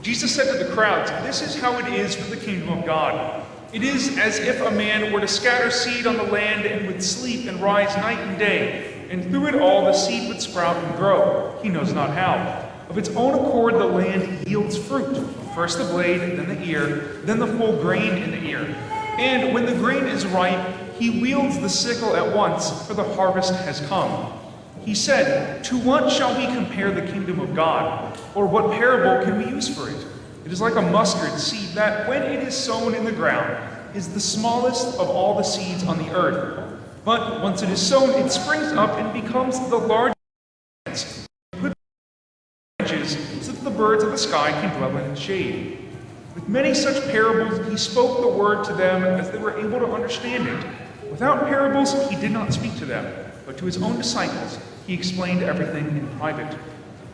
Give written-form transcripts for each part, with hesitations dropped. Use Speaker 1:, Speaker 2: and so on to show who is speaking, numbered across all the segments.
Speaker 1: Jesus said to the crowds, "This is how it is for the kingdom of God. It is as if a man were to scatter seed on the land and would sleep and rise night and day, and through it all the seed would sprout and grow. He knows not how. Of its own accord the land yields fruit, first the blade, then the ear, then the full grain in the ear. And when the grain is ripe, he wields the sickle at once, for the harvest has come." He said, "To what shall we compare the kingdom of God? Or what parable can we use for it? It is like a mustard seed that, when it is sown in the ground, is the smallest of all the seeds on the earth. But once it is sown, it springs up and becomes the largest plants, with branches, so that the birds of the sky can dwell in its shade." With many such parables he spoke the word to them as they were able to understand it. Without parables he did not speak to them, but to his own disciples he explained everything in private.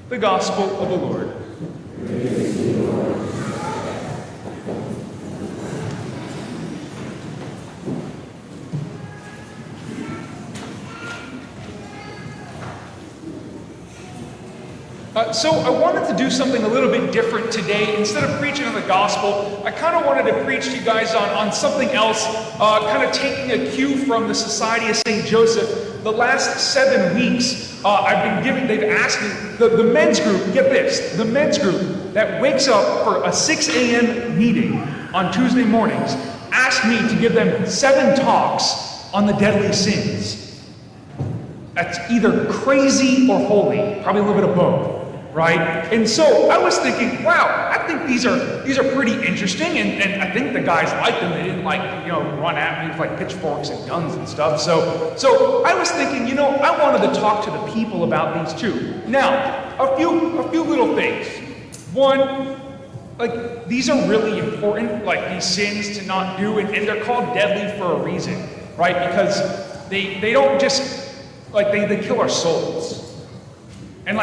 Speaker 1: The Gospel of the Lord.
Speaker 2: Praise to you, Lord.
Speaker 1: So I wanted to do something a little bit different today. Instead of preaching on the gospel, I kind of wanted to preach to you guys on something else, kind of taking a cue from the Society of St. Joseph. The last 7 weeks, they've asked me, the men's group, get this, the men's group that wakes up for a 6 a.m. meeting on Tuesday mornings asked me to give them 7 talks on the deadly sins. That's either crazy or holy, probably a little bit of both. Right? And so I was thinking, wow, I think these are pretty interesting, and I think the guys liked them. They didn't run at me with like pitchforks and guns and stuff. So I was thinking, I wanted to talk to the people about these too. Now, a few little things. One, like these are really important, like these sins to not do, and they're called deadly for a reason, right? Because they don't just they kill our souls. And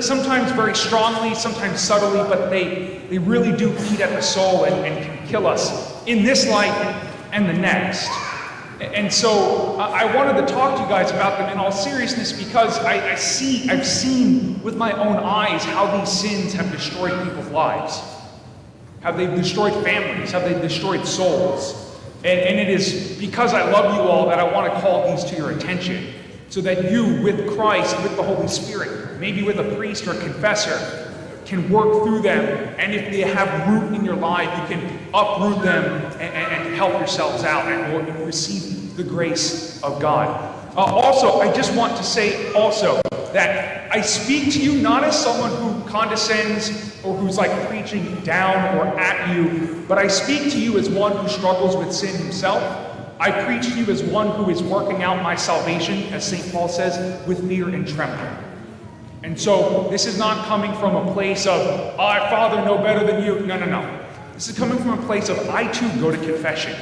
Speaker 1: sometimes very strongly, sometimes subtly, but they really do eat at the soul and can kill us in this life and the next. And so I wanted to talk to you guys about them in all seriousness because I've seen with my own eyes how these sins have destroyed people's lives, how they've destroyed families, how they've destroyed souls. And it is because I love you all that I want to call these to your attention, so that you, with Christ, with the Holy Spirit, maybe with a priest or a confessor, can work through them. And if they have root in your life, you can uproot them and help yourselves out and receive the grace of God. Also, I just want to say also that I speak to you not as someone who condescends or who's preaching down or at you, but I speak to you as one who struggles with sin himself. I preach to you as one who is working out my salvation, as St. Paul says, with fear and trembling. And so this is not coming from a place of, I, Father, know better than you. No. This is coming from a place of, I too go to confession.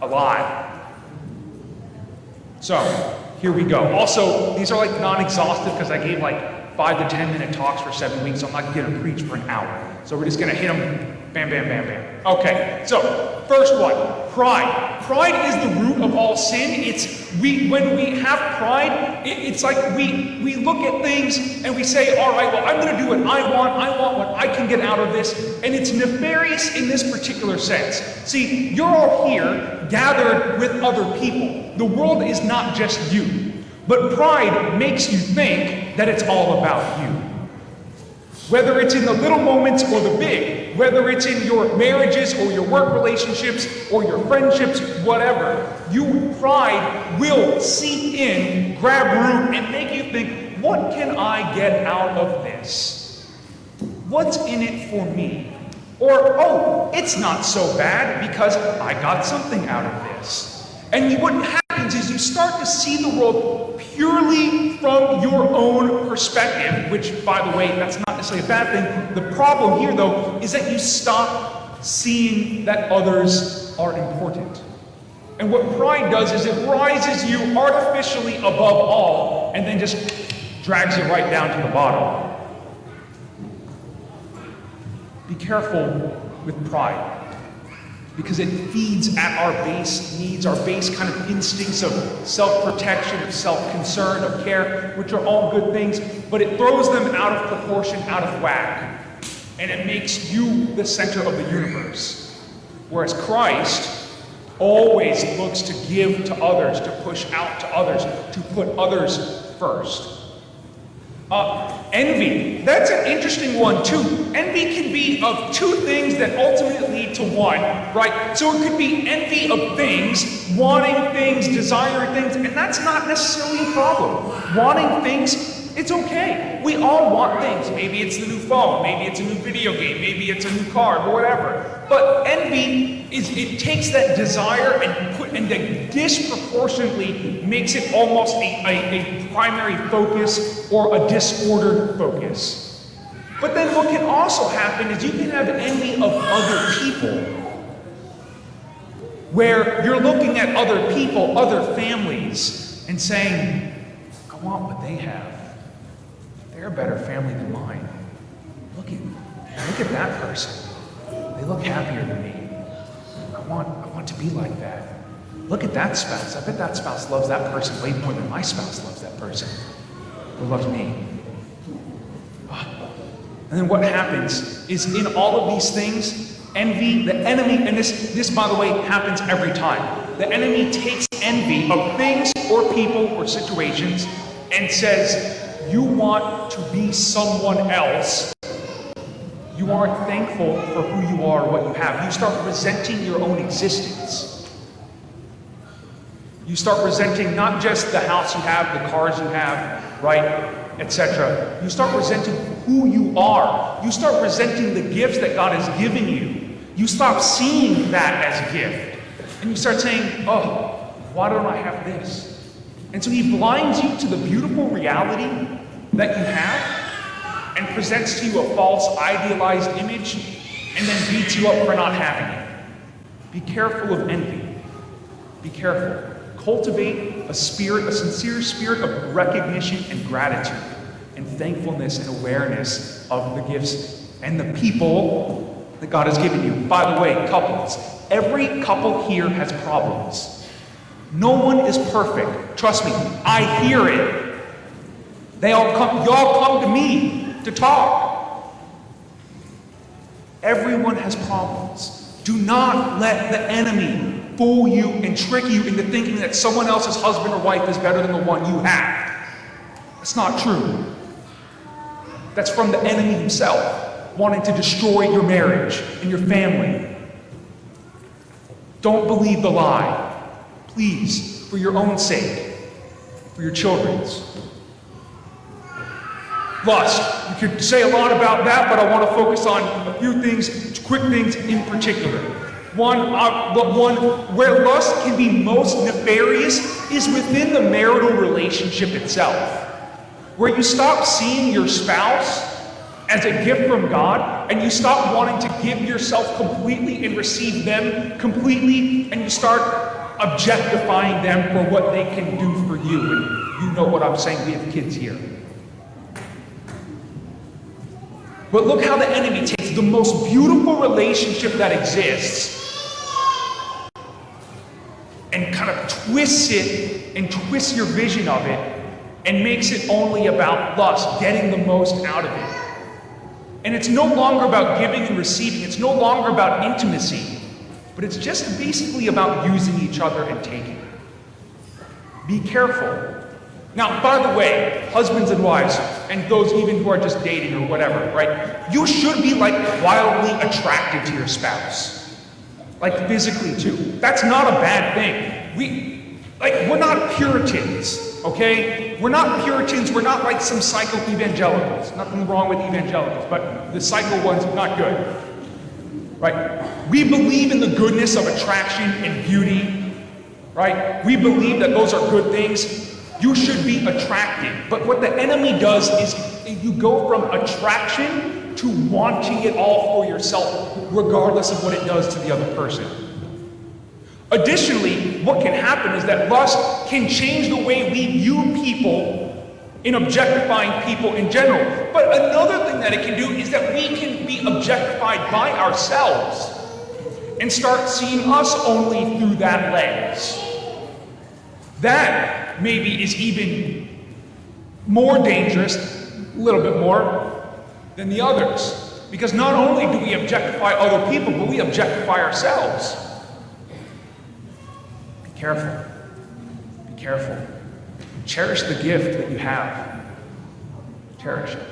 Speaker 1: A lot. So, here we go. Also, these are non-exhaustive because I gave 5 to 10 minute talks for 7 weeks, so I'm not going to preach for an hour. So we're just going to hit them, bam, bam, bam, bam. Okay, so first one, pride. Pride is the root of all sin. When we have pride, it's like we look at things and we say, all right, well, I'm going to do what I want what I can get out of this, and it's nefarious in this particular sense. See, you're all here gathered with other people. The world is not just you. But pride makes you think that it's all about you. Whether it's in the little moments or the big, whether it's in your marriages or your work relationships or your friendships, whatever, pride will seep in, grab root, and make you think, what can I get out of this? What's in it for me? Or, oh, it's not so bad because I got something out of this. And what happens is you start to see the world purely from your own perspective, which, by the way, that's not necessarily a bad thing. The problem here, though, is that you stop seeing that others are important. And what pride does is it rises you artificially above all and then just drags you right down to the bottom. Be careful with pride, because it feeds at our base needs, our base kind of instincts of self-protection, of self-concern, of care, which are all good things, but it throws them out of proportion, out of whack. and it makes you the center of the universe. Whereas Christ always looks to give to others, to push out to others, to put others first. Envy, that's an interesting one too. Envy can be of two things that ultimately lead to one, right? So it could be envy of things, wanting things, desiring things, and that's not necessarily a problem. Wanting things, it's okay. We all want things. Maybe it's the new phone, maybe it's a new video game, maybe it's a new car, or whatever. But envy it takes that desire and disproportionately makes it almost a primary focus or a disordered focus. But then what can also happen is you can have envy of other people, where you're looking at other people, other families, and saying, I want what they have. They're a better family than mine. Look at that person. They look happier than me. I want to be like that. Look at that spouse. I bet that spouse loves that person way more than my spouse loves that person or loves me. And then what happens is in all of these things, envy, the enemy, and this by the way happens every time. The enemy takes envy of things or people or situations and says, you want to be someone else. You aren't thankful for who you are or what you have. You start resenting your own existence. You start resenting not just the house you have, the cars you have, right, etc. You start resenting who you are. You start resenting the gifts that God has given you. You stop seeing that as a gift. And you start saying, oh, why don't I have this? And so he blinds you to the beautiful reality that you have and presents to you a false, idealized image, and then beats you up for not having it. Be careful of envy. Be careful. Cultivate a sincere spirit of recognition and gratitude, and thankfulness and awareness of the gifts and the people that God has given you. By the way, couples, every couple here has problems. No one is perfect. Trust me, I hear it. Y'all come to me to talk. Everyone has problems. Do not let the enemy fool you and trick you into thinking that someone else's husband or wife is better than the one you have. That's not true. That's from the enemy himself, wanting to destroy your marriage and your family. Don't believe the lie. Please, for your own sake, for your children's. Lust. You could say a lot about that, but I want to focus on a few things, quick things in particular. One where lust can be most nefarious is within the marital relationship itself, where you stop seeing your spouse as a gift from God, and you stop wanting to give yourself completely and receive them completely, and you start objectifying them for what they can do for you. And you know what I'm saying, we have kids here. But look how the enemy takes the most beautiful relationship that exists and kind of twists it and twists your vision of it and makes it only about lust, getting the most out of it. And it's no longer about giving and receiving. It's no longer about intimacy, but it's just basically about using each other and taking. Be careful. Now, by the way, husbands and wives, and those even who are just dating or whatever, right? You should be like wildly attracted to your spouse. Like physically too. That's not a bad thing. We're not Puritans, okay? We're not Puritans, we're not like some psycho evangelicals. Nothing wrong with evangelicals, but the psycho ones are not good. Right? We believe in the goodness of attraction and beauty, right? We believe that those are good things. You should be attracted. But what the enemy does is you go from attraction to wanting it all for yourself, regardless of what it does to the other person. Additionally, what can happen is that lust can change the way we view people in objectifying people in general. But another thing that it can do is that we can be objectified by ourselves and start seeing us only through that lens. That maybe is even more dangerous, a little bit more, than the others. Because not only do we objectify other people, but we objectify ourselves. Be careful. Be careful. Cherish the gift that you have. Cherish it.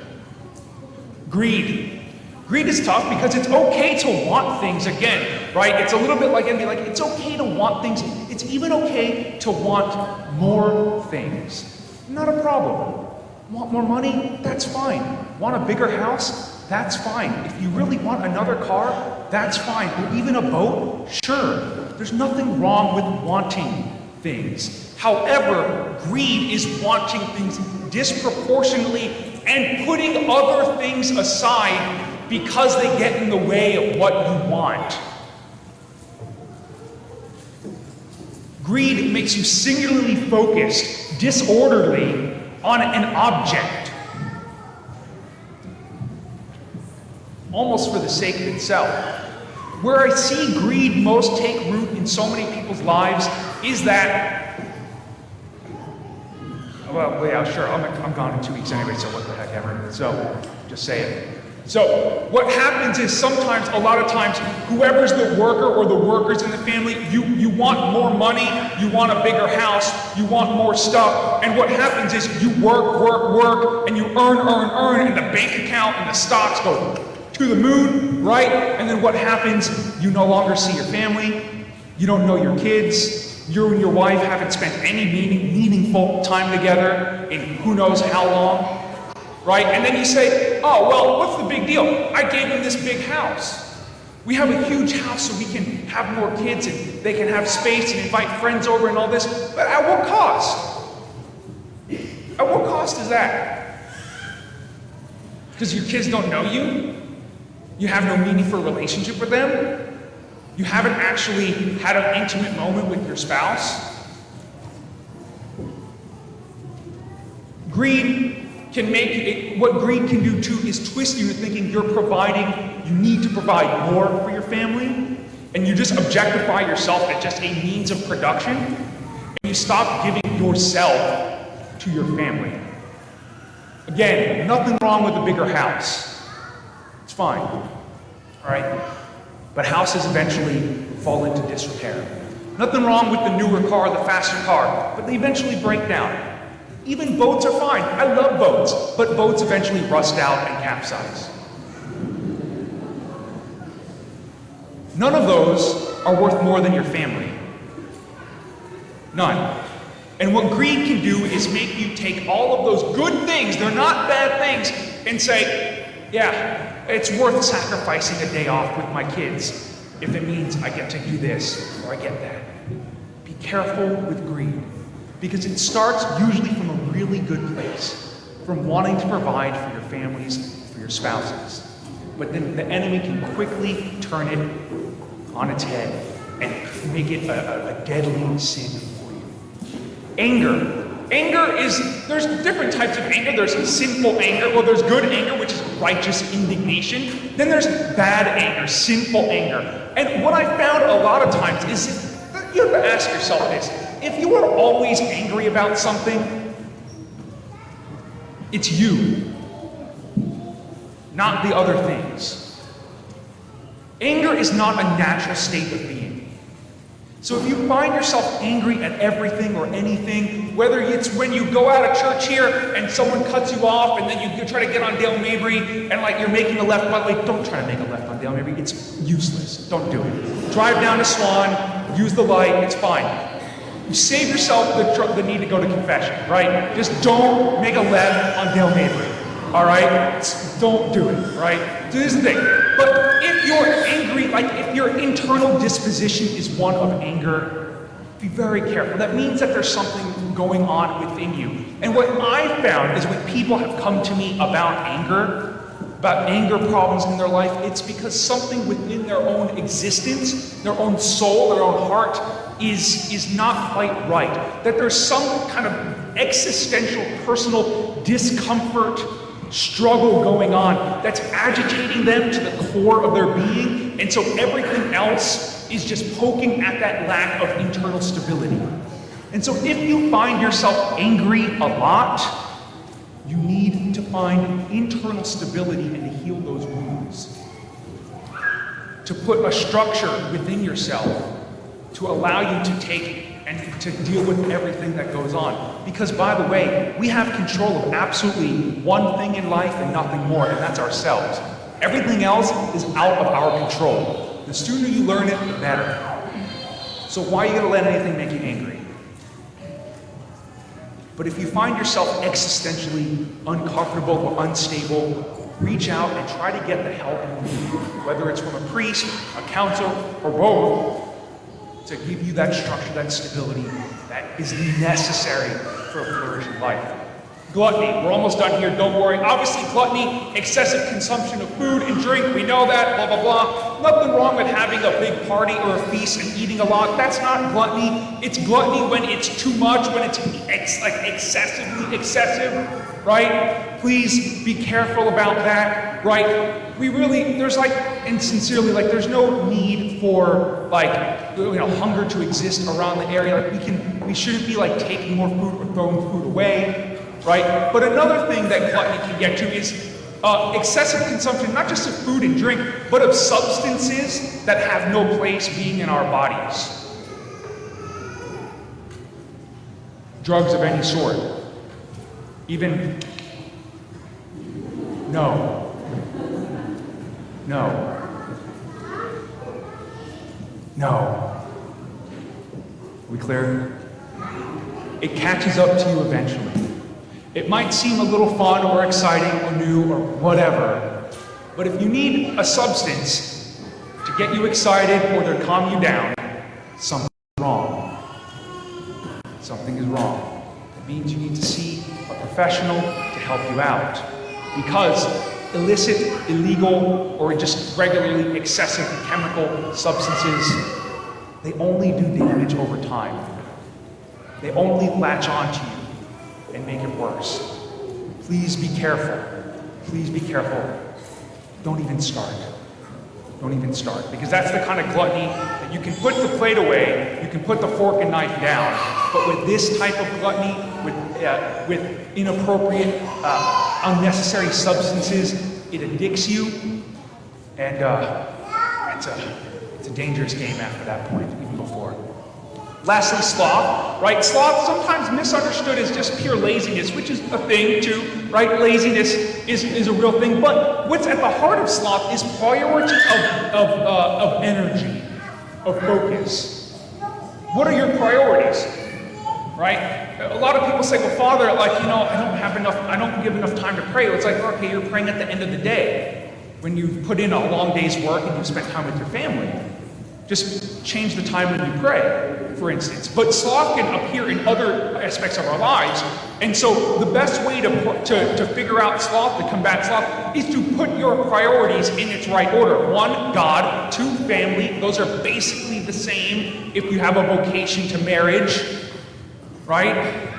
Speaker 1: Greed. Greed is tough because it's okay to want things again, right? It's a little bit like envy. Like, it's okay to want things. It's even okay to want more things. Not a problem. Want more money? That's fine. Want a bigger house? That's fine. If you really want another car, that's fine. Or even a boat? Sure. There's nothing wrong with wanting things. However, greed is wanting things disproportionately and putting other things aside because they get in the way of what you want. Greed makes you singularly focused, disorderly on an object, almost for the sake of itself. Where I see greed most take root in so many people's lives is that, well, yeah, sure, I'm gone in 2 weeks anyway, so what the heck ever. So, just say it. So, what happens is sometimes, a lot of times, whoever's the worker or the workers in the family, you want more money, you want a bigger house, you want more stuff, and what happens is you work, and you earn, and the bank account and the stocks go to the moon, right? And then what happens? You no longer see your family, you don't know your kids, you and your wife haven't spent any meaningful time together in who knows how long. Right? And then you say, oh, well, what's the big deal? I gave him this big house. We have a huge house so we can have more kids and they can have space and invite friends over and all this. But at what cost? At what cost is that? Because your kids don't know you? You have no meaningful relationship with them? You haven't actually had an intimate moment with your spouse? Greed can make it, what greed can do too is twist you into thinking you're providing, you need to provide more for your family, and you just objectify yourself as just a means of production, and you stop giving yourself to your family. Again, nothing wrong with a bigger house. It's fine, all right? But houses eventually fall into disrepair. Nothing wrong with the newer car, the faster car, but they eventually break down. Even boats are fine. I love boats, but boats eventually rust out and capsize. None of those are worth more than your family. None. And what greed can do is make you take all of those good things, they're not bad things, and say, yeah, it's worth sacrificing a day off with my kids if it means I get to do this or I get that. Be careful with greed. Because it starts usually from a really good place, from wanting to provide for your families, for your spouses. But then the enemy can quickly turn it on its head and make it a deadly sin for you. Anger. Anger is, there's different types of anger. There's sinful anger. Well, there's good anger, which is righteous indignation. Then there's bad anger, sinful anger. And what I found a lot of times is, you have to ask yourself this. If you are always angry about something, it's you, not the other things. Anger is not a natural state of being. So if you find yourself angry at everything or anything, whether it's when you go out of church here and someone cuts you off and then you try to get on Dale Mabry and like you're making a left, by the way, don't try to make a left on Dale Mabry. It's useless. Don't do it. Drive down to Swan, use the light, it's fine. You save yourself the need to go to confession, right? Just don't make a left on Dale Mabry, all right? Don't do it, right? So here's the thing. But if you're angry, like if your internal disposition is one of anger, be very careful. That means that there's something going on within you. And what I found is when people have come to me about anger problems in their life, it's because something within their own existence, their own soul, their own heart, is not quite right. That there's some kind of existential, personal discomfort, struggle going on that's agitating them to the core of their being, and so everything else is just poking at that lack of internal stability. And so if you find yourself angry a lot, You need to find internal stability and to heal those wounds. To put a structure within yourself to allow you to take and to deal with everything that goes on. Because by the way, we have control of absolutely one thing in life and nothing more, and that's ourselves. Everything else is out of our control. The sooner you learn it, the better. So why are you going to let anything make you angry? But if you find yourself existentially uncomfortable or unstable, reach out and try to get the help you need, whether it's from a priest, a counselor, or both, to give you that structure, that stability that is necessary for a flourishing life. Gluttony, we're almost done here, don't worry. Obviously gluttony, excessive consumption of food and drink, we know that, blah, blah, blah. Nothing wrong with having a big party or a feast and eating a lot. That's not gluttony. It's gluttony when it's too much, when it's excessively excessive, right? Please be careful about that, right? We really, there's and sincerely, there's no need for hunger to exist around the area. We shouldn't be taking more food or throwing food away, right? But another thing that gluttony can get to is excessive consumption, not just of food and drink, but of substances that have no place being in our bodies. Drugs of any sort. Even, no. We clear? It catches up to you eventually. It might seem a little fun or exciting or new or whatever, but if you need a substance to get you excited or to calm you down, something is wrong. Something is wrong. It means you need to see a professional to help you out. Because illicit, illegal, or just regularly excessive chemical substances, they only do damage over time. They only latch onto you and make it worse. Please be careful. Please be careful. Don't even start. Don't even start. Because that's the kind of gluttony that you can put the plate away, you can put the fork and knife down, but with this type of gluttony, with inappropriate, unnecessary substances, it addicts you, and it's a dangerous game after that point, even before. Lastly, sloth, right? Sloth, sometimes misunderstood as just pure laziness, which is a thing too, right? Laziness is a real thing, but what's at the heart of sloth is priority of energy, of focus. What are your priorities, right? A lot of people say, well, Father, I don't give enough time to pray. It's okay, you're praying at the end of the day, when you've put in a long day's work and you've spent time with your family. Just change the time when you pray, for instance. But sloth can appear in other aspects of our lives. And so the best way to figure out sloth, to combat sloth, is to put your priorities in its right order. 1, God. 2, family. Those are basically the same if you have a vocation to marriage, right?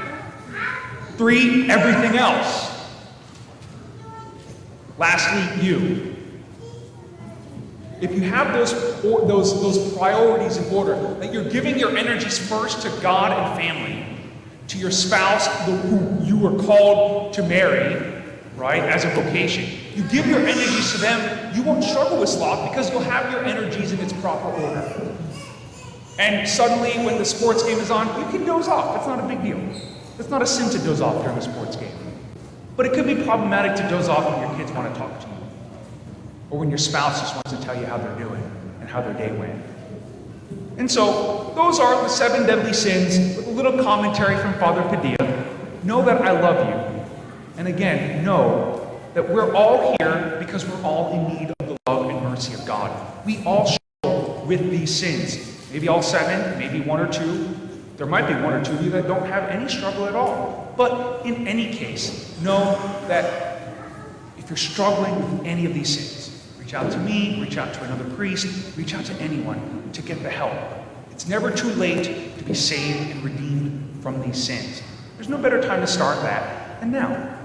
Speaker 1: 3, everything else. Lastly, you. If you have those priorities in order, that you're giving your energies first to God and family, to your spouse who you were called to marry, right, as a vocation. You give your energies to them, you won't struggle with sloth because you'll have your energies in its proper order. And suddenly, when the sports game is on, you can doze off. That's not a big deal. It's not a sin to doze off during a sports game. But it could be problematic to doze off when your kids want to talk to you, or when your spouse just wants to tell you how they're doing and how their day went. And so, those are the 7 deadly sins, with a little commentary from Father Padilla. Know that I love you. And again, know that we're all here because we're all in need of the love and mercy of God. We all struggle with these sins. Maybe all 7, maybe 1 or 2. There might be 1 or 2 of you that don't have any struggle at all. But in any case, know that if you're struggling with any of these sins, reach out to me, reach out to another priest, reach out to anyone to get the help. It's never too late to be saved and redeemed from these sins. There's no better time to start that than now.